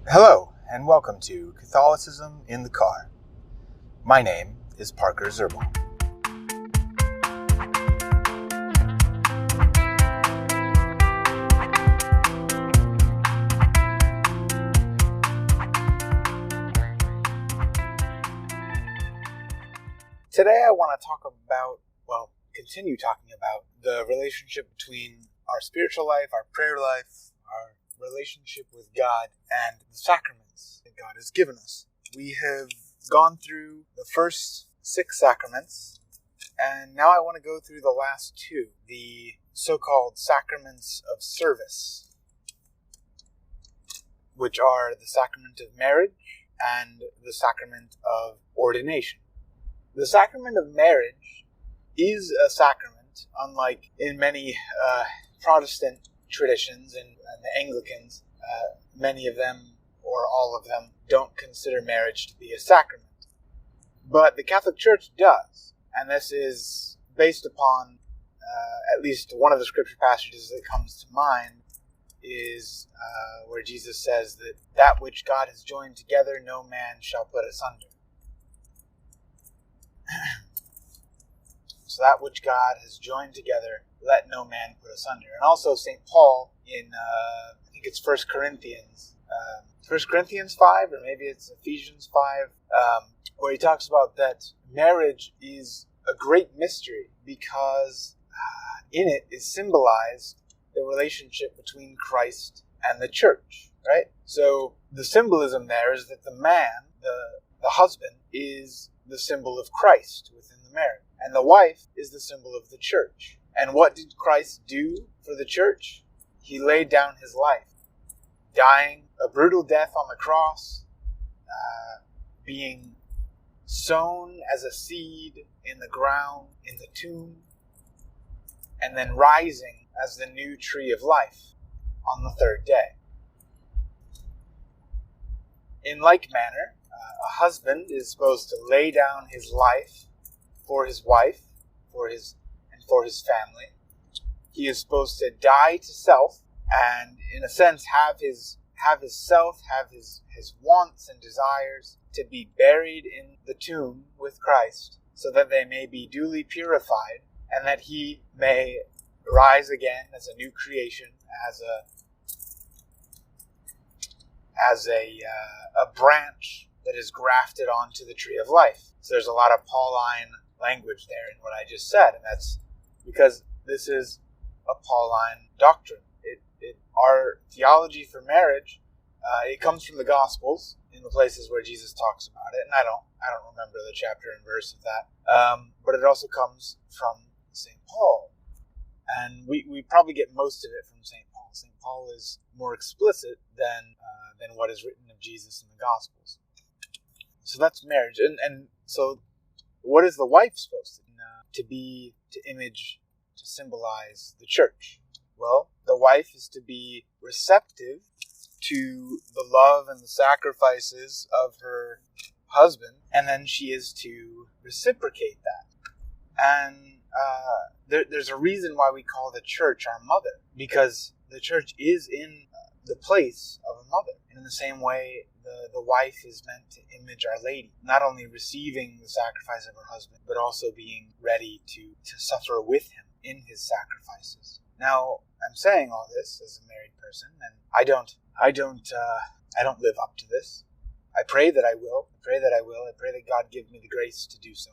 Hello, and welcome to Catholicism in the Car. My name is Parker Zerbal. Today I want to continue talking about the relationship between our spiritual life, our prayer life, our relationship with God, and the sacraments that God has given us. We have gone through the first 6 sacraments, and now I want to go through the last 2, the so-called sacraments of service, which are the sacrament of marriage and the sacrament of ordination. The sacrament of marriage is a sacrament, unlike in many Protestant traditions and the Anglicans. Many of them, or all of them, don't consider marriage to be a sacrament. But the Catholic Church does, and this is based upon at least one of the scripture passages that comes to mind is where Jesus says that which God has joined together, no man shall put asunder. So that which God has joined together, let no man put asunder. And also St. Paul in, I think it's 1 Corinthians 5, or maybe it's Ephesians 5, where he talks about that marriage is a great mystery because in it is symbolized the relationship between Christ and the church, right? So the symbolism there is that the man, the husband, is the symbol of Christ within the marriage. And the wife is the symbol of the church. And what did Christ do for the church? He laid down his life, dying a brutal death on the cross, being sown as a seed in the ground, in the tomb, and then rising as the new tree of life on the 3rd day. In like manner, a husband is supposed to lay down his life for his wife, for his family. He is supposed to die to self, and in a sense have his self, have his wants and desires to be buried in the tomb with Christ, so that they may be duly purified, and that he may rise again as a new creation, as a branch that is grafted onto the tree of life. So there's a lot of Pauline language there in what I just said, and that's because this is a Pauline doctrine. Our theology for marriage, it comes from the Gospels in the places where Jesus talks about it, and I don't remember the chapter and verse of that, but it also comes from St. Paul, and we probably get most of it from St. Paul. St. Paul is more explicit than what is written of Jesus in the Gospels. So that's marriage, and so what is the wife supposed to be, to image, to symbolize the church? Well, the wife is to be receptive to the love and the sacrifices of her husband, and then she is to reciprocate that. And there's a reason why we call the church our mother, because the church is in the place of a mother. And in the same way, the wife is meant to image Our Lady, not only receiving the sacrifice of her husband, but also being ready to suffer with him in his sacrifices. Now, I'm saying all this as a married person, and I don't live up to this. I pray that I will. I pray that God give me the grace to do so.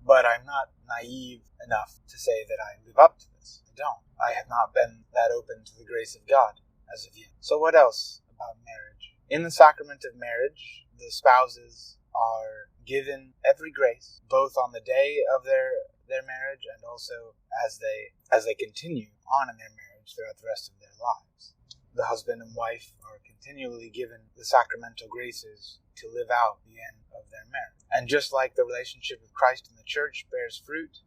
But I'm not naive enough to say that I live up to this. I don't. I have not been that open to the grace of God as of yet. So what else about marriage? In the sacrament of marriage, the spouses are given every grace, both on the day of their marriage and also as they continue on in their marriage throughout the rest of their lives. The husband and wife are continually given the sacramental graces to live out the end of their marriage. And just like the relationship with Christ and the church bears fruit,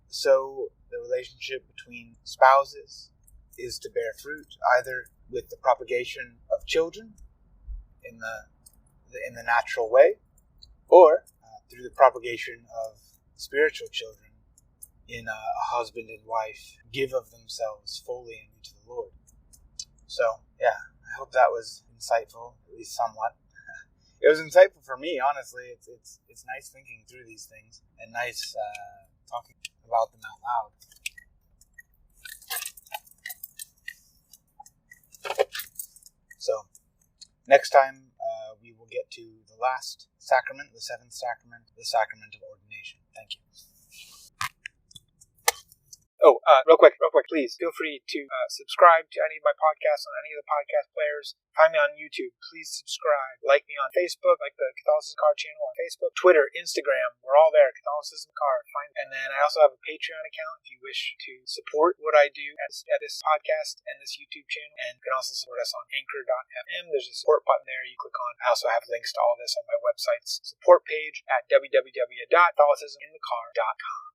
so the relationship between spouses is to bear fruit, either with the propagation of children in the natural way, or through the propagation of spiritual children in a husband and wife give of themselves fully and to the Lord. So, yeah, I hope that was insightful, at least somewhat. It was insightful for me, honestly. It's nice thinking through these things and nice talking about them out loud. So, next time we will get to the last sacrament, the seventh sacrament, the sacrament of ordination. Thank you. Oh, real quick, please feel free to subscribe to any of my podcasts on any of the podcast players. Find me on YouTube. Please subscribe. Like me on Facebook, like the Catholicism Car channel on Facebook, Twitter, Instagram. We're all there. Catholicism Car. And then I also have a Patreon account if you wish to support what I do at this podcast and this YouTube channel. And you can also support us on Anchor.fm. There's a support button there you click on. I also have links to all this on my website's support page at www.catholicisminthecar.com.